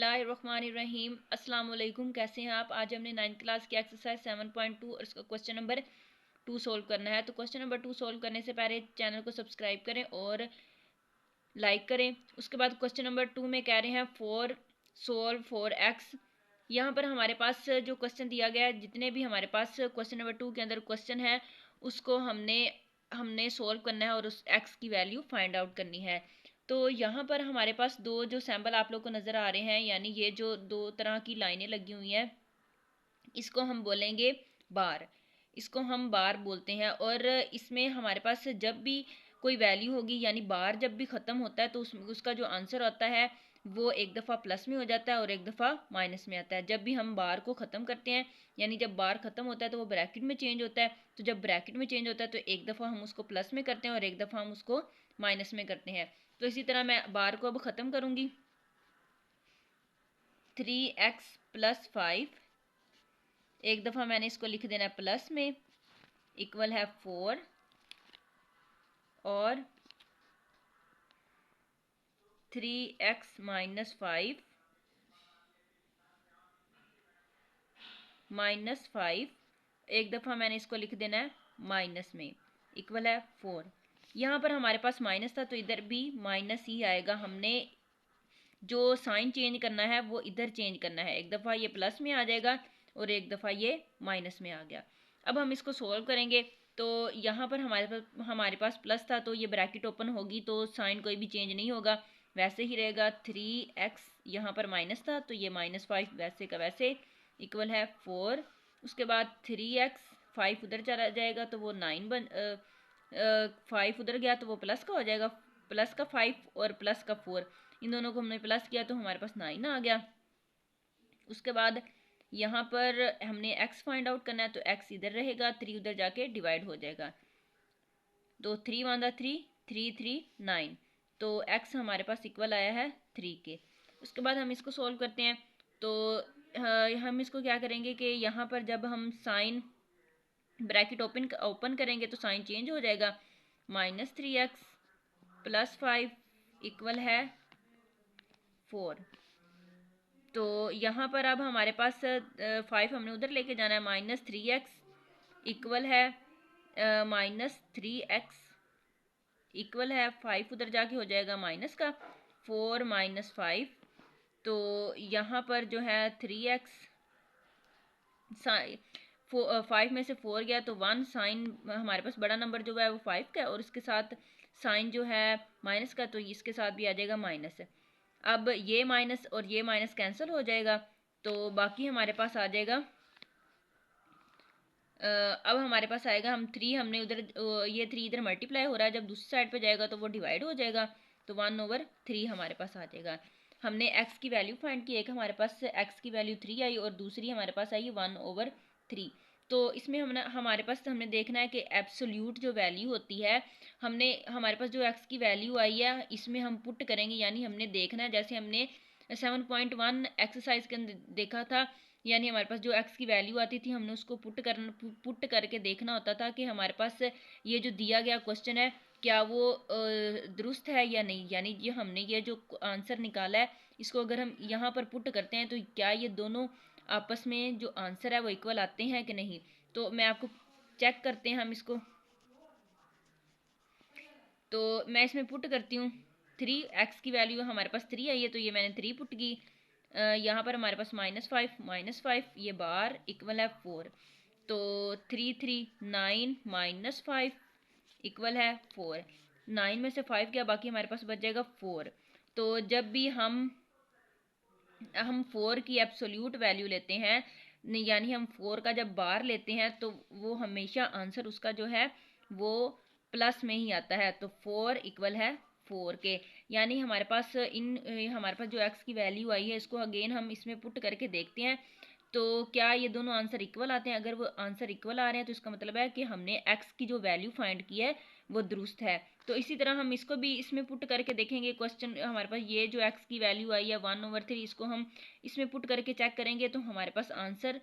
बिस्मिल्लाहिर्रहमानिर्रहीम। अस्सलाम वालेकुम। कैसे हैं आप? आज हमने 9th क्लास की एक्सरसाइज 7.2 और इसका क्वेश्चन नंबर 2 सोल्व करना है। तो क्वेश्चन नंबर 2 सोल्व करने से पहले चैनल को सब्सक्राइब करें और लाइक करें। उसके बाद क्वेश्चन नंबर 2 में कह रहे हैं फोर सोल्व फॉर एक्स। यहाँ पर हमारे पास जो क्वेश्चन दिया गया है, जितने भी हमारे पास क्वेश्चन नंबर 2 के अंदर क्वेश्चन है उसको हमने सोल्व करना है और उस एक्स की वैल्यू फाइंड आउट करनी है। तो यहाँ पर हमारे पास दो जो सैम्पल आप लोग को नज़र आ रहे हैं, यानी ये जो दो तरह की लाइनें लगी हुई हैं, इसको हम बोलेंगे बार। इसको हम बार बोलते हैं। और इसमें हमारे पास जब भी कोई वैल्यू होगी, यानी बार जब भी ख़त्म होता है तो उसका जो आंसर होता है वो एक दफ़ा प्लस में हो जाता है और एक दफ़ा माइनस में आता है। जब भी हम बार को ख़त्म करते हैं, यानी जब बार ख़त्म होता है तो वो ब्रैकेट में चेंज होता है। तो जब ब्रैकेट में चेंज होता है तो एक दफ़ा हम उसको प्लस में करते हैं और एक दफ़ा हम उसको माइनस में करते हैं। तो इसी तरह मैं बार को अब ख़त्म करूँगी। 3x + 5, एक दफ़ा मैंने इसको लिख देना है प्लस में, इक्वल है 4 और 3x - 5 एक दफ़ा मैंने इसको लिख देना है माइनस में, इक्वल है 4। यहाँ पर हमारे पास माइनस था तो इधर भी माइनस ही आएगा। हमने जो साइन चेंज करना है वो इधर चेंज करना है। एक दफ़ा ये प्लस में आ जाएगा और एक दफ़ा ये माइनस में आ गया। अब हम इसको सोल्व करेंगे। तो यहाँ पर हमारे पास प्लस था तो ये ब्रैकेट ओपन होगी तो साइन कोई भी चेंज नहीं होगा, वैसे ही रहेगा। 3x यहाँ पर माइनस था तो ये -5 वैसे का वैसे, इक्वल है 4। उसके बाद 3x, 5 उधर चला जाएगा तो वो 9 5 उधर गया तो वो प्लस का हो जाएगा, प्लस का 5 और प्लस का 4, इन दोनों को हमने प्लस किया तो हमारे पास 9 आ गया। उसके बाद यहाँ पर हमने x फाइंड आउट करना है तो x इधर रहेगा, 3 उधर जाके डिवाइड हो जाएगा। तो 3 × 3 3 3 9, तो x हमारे पास इक्वल आया है 3 के। उसके बाद हम इसको सोल्व करते हैं। तो हम इसको क्या करेंगे कि यहाँ पर जब हम साइन ब्रैकेट ओपन करेंगे तो साइन चेंज हो जाएगा। -3x + 5 इक्वल है 4। तो यहाँ पर अब हमारे पास 5 हमने उधर लेके जाना है। -3x इक्वल है -3x इक्वल है 5 उधर जाके हो जाएगा माइनस का 4 - 5। तो यहाँ पर जो है 3x 5 में से 4 गया तो 1 साइन, हमारे पास बड़ा नंबर जो है वो 5 का है और इसके साथ साइन जो है माइनस का, तो इसके साथ भी आ जाएगा माइनस। अब ये माइनस और ये माइनस कैंसिल हो जाएगा तो बाकी हमारे पास आ जाएगा। अब हमारे पास आएगा, हम 3 हमने उधर ये 3 इधर मल्टीप्लाई हो रहा है, जब दूसरी साइड पे जाएगा तो वो डिवाइड हो जाएगा तो 1/3 हमारे पास आ जाएगा। हमने x की वैल्यू फाइंड की, एक हमारे पास x की वैल्यू 3 आई और दूसरी हमारे पास आई 1/3। तो इसमें हमने देखना है कि एब्सोल्यूट जो वैल्यू होती है, हमारे पास जो x की वैल्यू आई है इसमें हम पुट करेंगे। यानी हमने देखना है, जैसे हमने 7.1 एक्सरसाइज के अंदर देखा था, यानी हमारे पास जो x की वैल्यू आती थी हमने उसको पुट करके देखना होता था कि हमारे पास ये जो दिया गया क्वेश्चन है क्या वो दुरुस्त है या नहीं। यानी हमने ये जो आंसर निकाला है इसको अगर हम यहाँ पर पुट करते हैं तो क्या ये दोनों आपस में जो आंसर है वो इक्वल आते हैं कि नहीं। तो मैं आपको चेक करते हैं हम इसको। तो मैं इसमें पुट करती हूँ 3x की वैल्यू हमारे पास 3 आई है तो ये मैंने 3 पुट की। यहाँ पर हमारे पास -5 ये बार इक्वल है 4। तो 3 3 9 -5 इक्वल है 4। 9 में से 5 गया, बाकी हमारे पास बच जाएगा 4। तो जब भी हम 4 की एब्सोल्यूट वैल्यू लेते हैं, यानी हम 4 का जब बार लेते हैं तो वो हमेशा आंसर उसका जो है वो प्लस में ही आता है। तो 4 इक्वल है 4 के। यानी हमारे पास जो x की वैल्यू आई है इसको अगेन हम इसमें पुट करके देखते हैं तो क्या ये दोनों आंसर इक्वल आते हैं। अगर वो आंसर इक्वल आ रहे हैं तो इसका मतलब है कि हमने x की जो वैल्यू फाइंड की है वो दुरुस्त है। तो इसी तरह हम इसको भी इसमें पुट करके देखेंगे। क्वेश्चन हमारे पास ये जो x की वैल्यू आई है 1/3, इसको हम इसमें पुट करके चेक करेंगे तो हमारे पास आंसर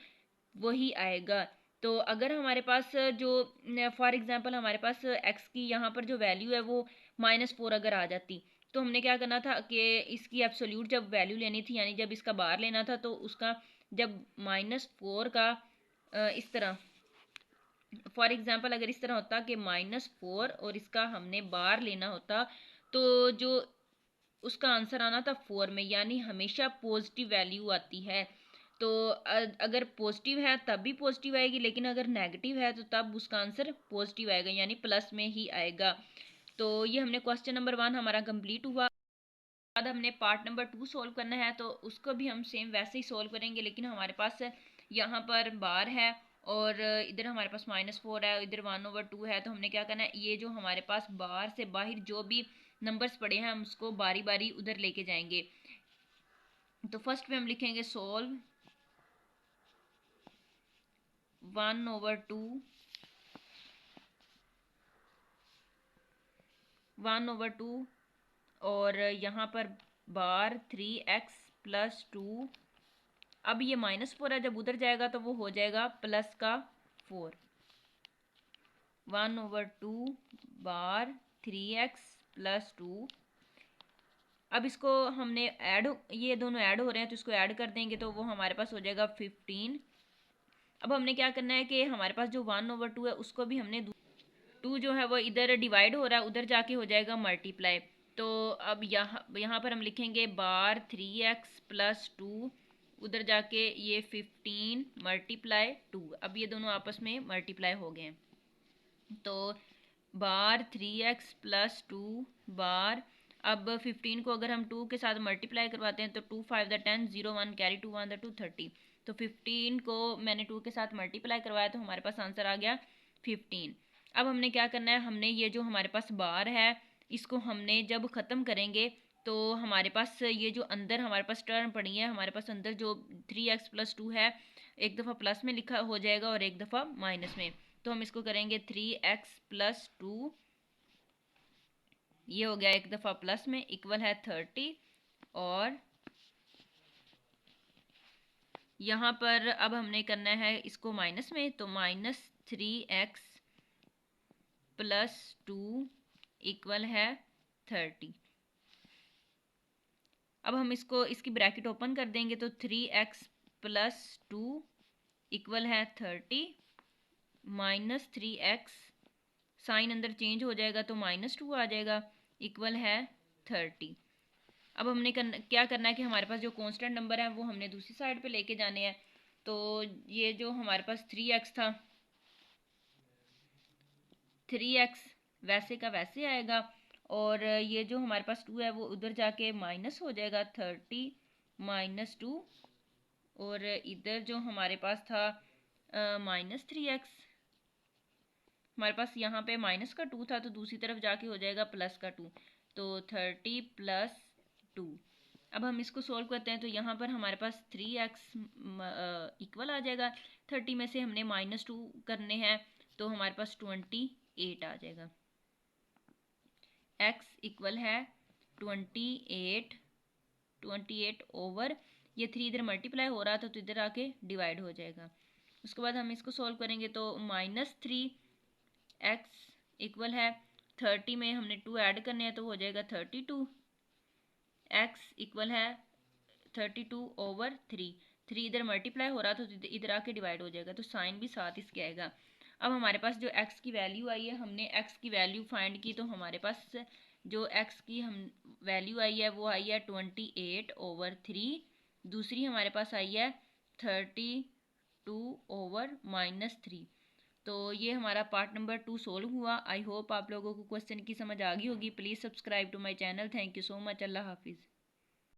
वही आएगा। तो अगर हमारे पास जो फॉर एग्जांपल हमारे पास x की यहाँ पर जो वैल्यू है वो -4 अगर आ जाती तो हमने क्या करना था कि इसकी एब्सोल्यूट जब वैल्यू लेनी थी, यानी जब इसका बार लेना था, तो उसका जब -4 का इस तरह, फॉर एग्जांपल अगर इस तरह होता कि -4 और इसका हमने बार लेना होता, तो जो उसका आंसर आना था 4 में, यानी हमेशा पॉजिटिव वैल्यू आती है। तो अगर पॉजिटिव है तब भी पॉजिटिव आएगी, लेकिन अगर नेगेटिव है तो तब उसका आंसर पॉजिटिव आएगा, यानी प्लस में ही आएगा। तो ये हमने क्वेश्चन नंबर 1 हमारा कंप्लीट हुआ। बाद हमने पार्ट नंबर 2 सॉल्व करना है, तो उसको भी हम सेम वैसे ही सॉल्व करेंगे, लेकिन हमारे पास यहाँ पर बार है और इधर हमारे पास -4 है, इधर 1/2 है। तो हमने क्या करना है, ये जो हमारे पास बार से बाहर जो भी नंबर्स पड़े हैं हम उसको बारी बारी उधर लेके जाएंगे। तो फर्स्ट में हम लिखेंगे सॉल्व 1/2 और यहाँ पर बार 3x+2। अब ये -4 है, जब उधर जाएगा तो वो हो जाएगा प्लस का 4। 1/2 बार 3x+2। अब इसको हमने ऐड, ये दोनों ऐड हो रहे हैं तो इसको ऐड कर देंगे तो वो हमारे पास हो जाएगा 15। अब हमने क्या करना है कि हमारे पास जो 1/2 है उसको भी हमने 2 जो है वो इधर डिवाइड हो रहा है, उधर जाके हो जाएगा मल्टीप्लाई। तो अब यहाँ पर हम लिखेंगे बार 3x+2, उधर जाके ये 15 × 2। अब ये दोनों आपस में मल्टीप्लाई हो गए हैं। तो बार 3x+2 बार, अब 15 को अगर हम 2 के साथ मल्टीप्लाई करवाते हैं तो 2 5 10 0 1 कैरी 2 1 2 30। तो 15 को मैंने 2 के साथ मल्टीप्लाई करवाया तो हमारे पास आंसर आ गया 15। अब हमने क्या करना है, हमने ये जो हमारे पास बार है इसको हमने जब ख़त्म करेंगे तो हमारे पास ये जो अंदर हमारे पास टर्म पड़ी है, हमारे पास अंदर जो 3x+2 है एक दफ़ा प्लस में लिखा हो जाएगा और एक दफ़ा माइनस में। तो हम इसको करेंगे 3x+2, ये हो गया एक दफ़ा प्लस में, इक्वल है 30। और यहाँ पर अब हमने करना है इसको माइनस में, तो -3x+2 इक्वल है 30। अब हम इसको इसकी ब्रैकेट ओपन कर देंगे तो 3x+2 इक्वल है 30 -3x, साइन अंदर चेंज हो जाएगा तो -2 आ जाएगा, इक्वल है 30। अब हमने क्या करना है कि हमारे पास जो कांस्टेंट नंबर है वो हमने दूसरी साइड पे लेके जाने हैं। तो ये जो हमारे पास 3x था, 3x वैसे का वैसे आएगा, और ये जो हमारे पास 2 है वो उधर जाके माइनस हो जाएगा 30 -2। और इधर जो हमारे पास था -3x, हमारे पास यहाँ पे माइनस का 2 था तो दूसरी तरफ जाके हो जाएगा प्लस का 2, तो 30 + 2। अब हम इसको सोल्व करते हैं तो यहाँ पर हमारे पास 3x इक्वल आ जाएगा, 30 में से हमने -2 करने हैं तो हमारे पास 28 आ जाएगा। x इक्वल है 28 ओवर, ये 3 इधर मल्टीप्लाई हो रहा था तो इधर आके डिवाइड हो जाएगा। उसके बाद हम इसको सोल्व करेंगे तो -3x इक्वल है 30 में हमने 2 ऐड करने हैं तो हो जाएगा 32। x इक्वल है 32/3, 3 इधर मल्टीप्लाई हो रहा था तो इधर आके डिवाइड हो जाएगा, तो साइन भी साथ इसके आएगा। अब हमारे पास जो x की वैल्यू आई है, हमने x की वैल्यू फाइंड की तो हमारे पास जो x की हम वैल्यू आई है वो आई है 28/3। दूसरी हमारे पास आई है 32/-3। तो ये हमारा पार्ट नंबर 2 सोल्व हुआ। आई होप आप लोगों को क्वेश्चन की समझ आ गई होगी। Please subscribe to my channel. Thank you so much. Allah हाफिज़।